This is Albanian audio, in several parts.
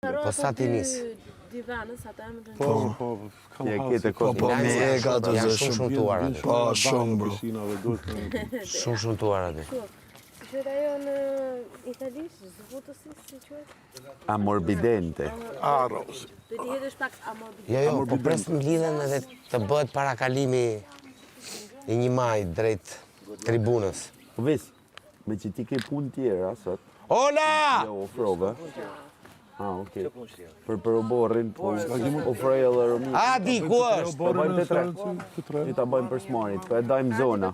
Po sa ti nis? Divanës ata më të Janë shumë tuara aty. Po, shumë, bro. Shumë tuara aty. Qëtë ajo në italisht, zbutësi, si qëtë? Amorbidente. Arroz. Do t'i hedhësh pak amorbidente. Jo, po pres të mblidhen edhe të bëhet parakalimi i një maj drejt tribunës. Po vis, me që ti ke punë tjera, sot, Ola! jo ofrove. Okej. Për oborrin, po ofroj edhe rëmi. A, di, ku është? Po bëjmë të tre. Ti ta bëjmë për smarit, po e dajmë zona.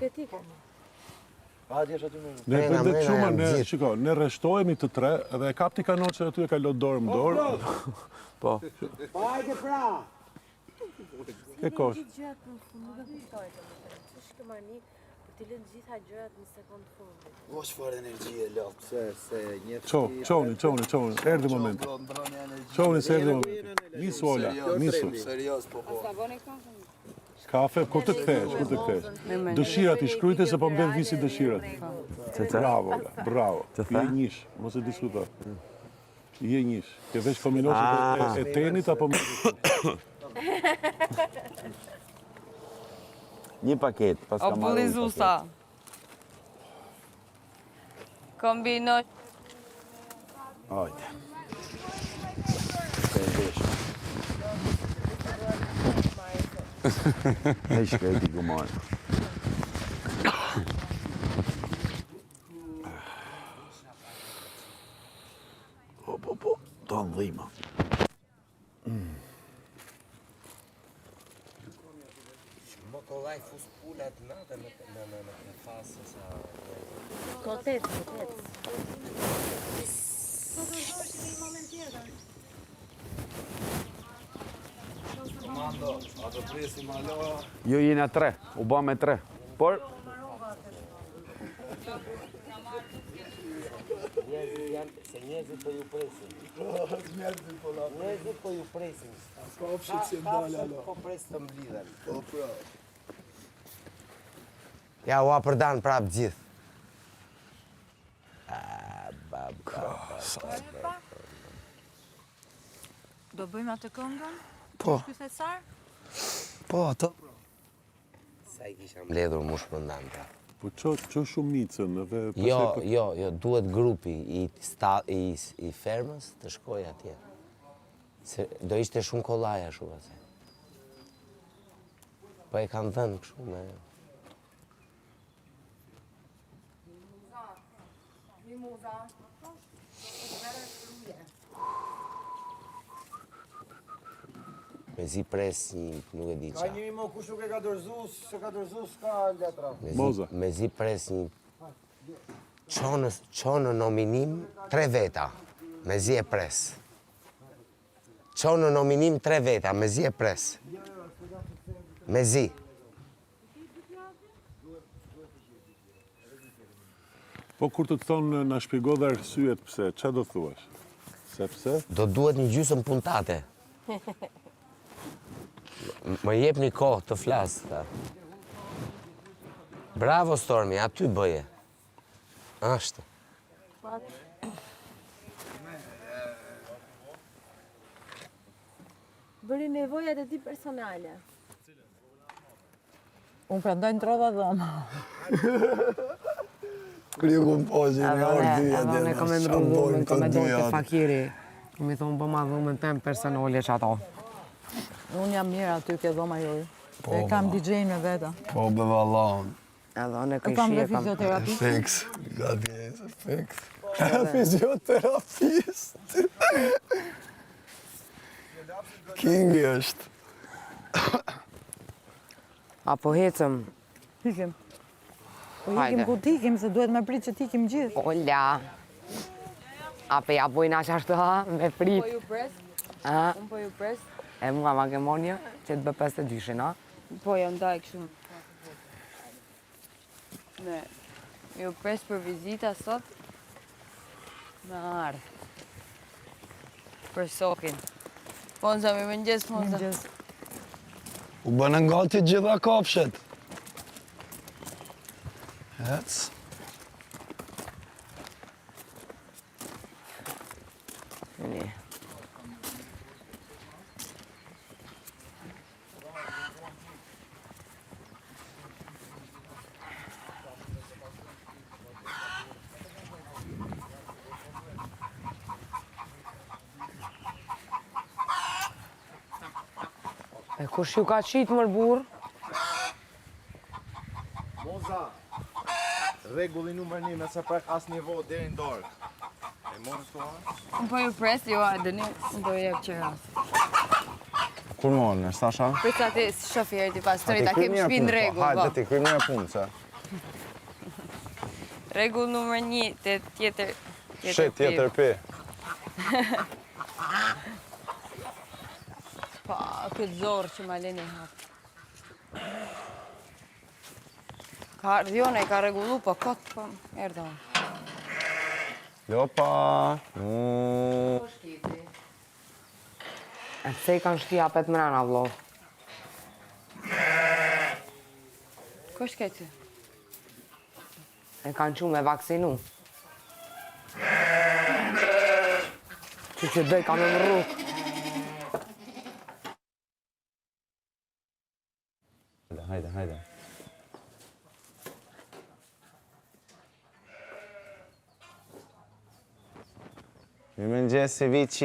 Ne bëjmë të qumë, ne rreshtohemi të tre, edhe e kapti kanot që aty e ka lot dorë më dorë. Po. Hajde pra! Ke kosh. Gjërat në fund nuk e kuptoj të më të. Ç'është kjo mani për t'i lënë gjitha gjërat në sekondë fundit. O çfarë energjie lot, se një Qoni, erdhi momenti. Qoni, se erdhi momenti. Nisu, Ola, nisu. Serioz po. Kafe, kur të kthesh. Dëshirat i shkrujte se po mbledh visi dëshirat. Bravo, Ola, bravo. Je njish, mos e diskuto. Je njish. Ke vesh kombinoshit e tenit apo më... Një paket, pas ka marrë një paket. Opulizusa. Kombino. Hajde. E shkreti ku marrë. Po, të ndhima. Mokollaj fus pulat natën në fasë sa... Kotet. Komando, ato presim alo. Jo jena tre, u ba me tre. Por... Se njerëzit po ju presin. Njerëzit po la. Njerëzit po ju presin. Ska opshit që ndale alo. Po pres të mblidhen. Po pra. Ja, u apërdan prap gjithë. Do bëjmë atë këngën? Po. Ky thesar? Po, ato. Sa i kisha mbledhur mu shpëndan pra. Po që shumicën edhe... Jo, duhet grupi i fermës të shkoj atje. Se do ishte shumë kollaja shumë atje. Po e kanë dhënë kështu me... Me zi pres një, nuk e di qa. Ka njëri mo kush nuk e ka dorëzus, që ka dorëzus ka letra. Moza. Me zi pres një... Qonë nominim 3 veta, me zi e pres. Qonë nominim 3 veta, me zi e pres. Me zi. Po kur të thonë na shpjego dhe arsyet pse, ç'a do thuash? Sepse? Do duhet një gjysmë puntate. Më jep një kohë të flasë. Bravo, Stormi, aty bëje. Ashtë. Bëri nevojat e ti personale. Unë prandaj në trova dhëma. Kër ju kom pozin e ordi edhe ne kom e ndru dhumën, kom e dojnë të fakiri. Kom i thonë bëma dhumën tem personale që ato. Unë jam mirë aty ke dhoma joj. E kam DJ-në me veta. Po be vallon. Edhe ne E kam dhe këshie kam... fizioterapi. Fix, gati e fix. Fizioterapist. Kingi është. Apo hecëm. Hikim. Po Hajde. hikim ku t'ikim, se duhet me prit që t'ikim gjithë. Ola. Apo ja bojna që ashtu ha, me prit. ju pres? A? Unë po ju pres? E mua ma ke monja që të bë 52, a? Po jam ndaj kështu. Ne, ju pres për vizita sot? Me ardh. Për sokin. Fonza, mi mëngjes, Fonza. U bënë ngati gjitha kopshet. Ec. E kush ju ka qitë mër burë? Moza, rregulli numër 1 me se prek asnjë vodë deri në dorë. E morë shtuar? Unë po ju pres, jo a dëni, unë po ju jep qëras. Kur morën, është tasha? Prit sa ti shoferi ti pastori, ta kem shpinë rregull, po. Hajde ti, kryj mirë punë, se. Rregull numër 1, te tjetër Shit, tjetër pi. Pa, këtë zorë që ma leni hapë. Ka ardhjone, ka regullu, po këtë, po, erdo. Lopa. E pse I kanë shtia pet mrena, vlo? Ko shke ty? E kanë qu me vaksinu. Që doj ka me më rrugë. Hajde. Mi mëngjesi, vici.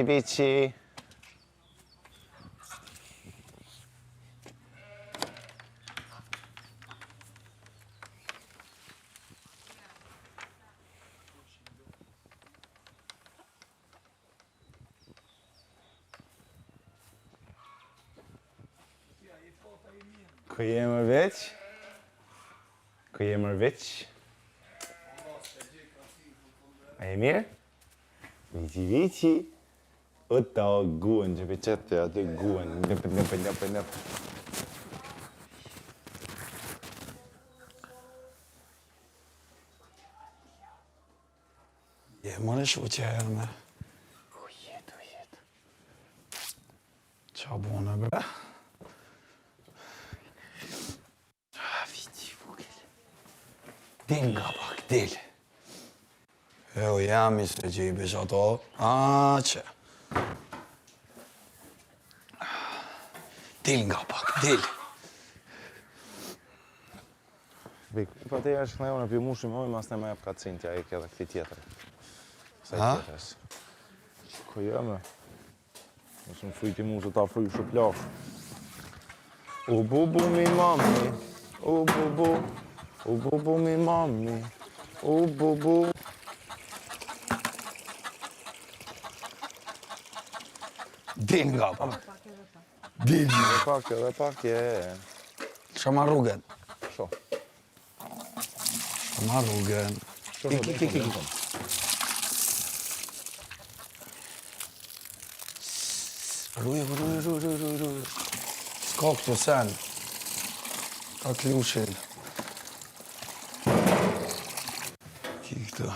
Ku jemër veç? A je mirë? Vici. O ta guën që për qëtë aty guën. Nëp. Je mërë shoqe e me. U jetë. Qa bona, bre? Viti vogël. Del nga pak, del. Jo, jam I se gjibish ato. Që. Del nga pak, del. Bik, pa te është këna për mushim oj, mas ne me jep ka cintja I këtë këti tjetër. Ha? Ko jeme? Nësë më friti mu se ta fri shu plaf. U bubu mi mami, u bubu mi mami, u bubu. Del nga pak. Del. Dhe pak je. Shama rrugën. Sho. Shama rrugën. Ki. Rruj. S'ka këtu sen. Ka klushin. Ki këtu.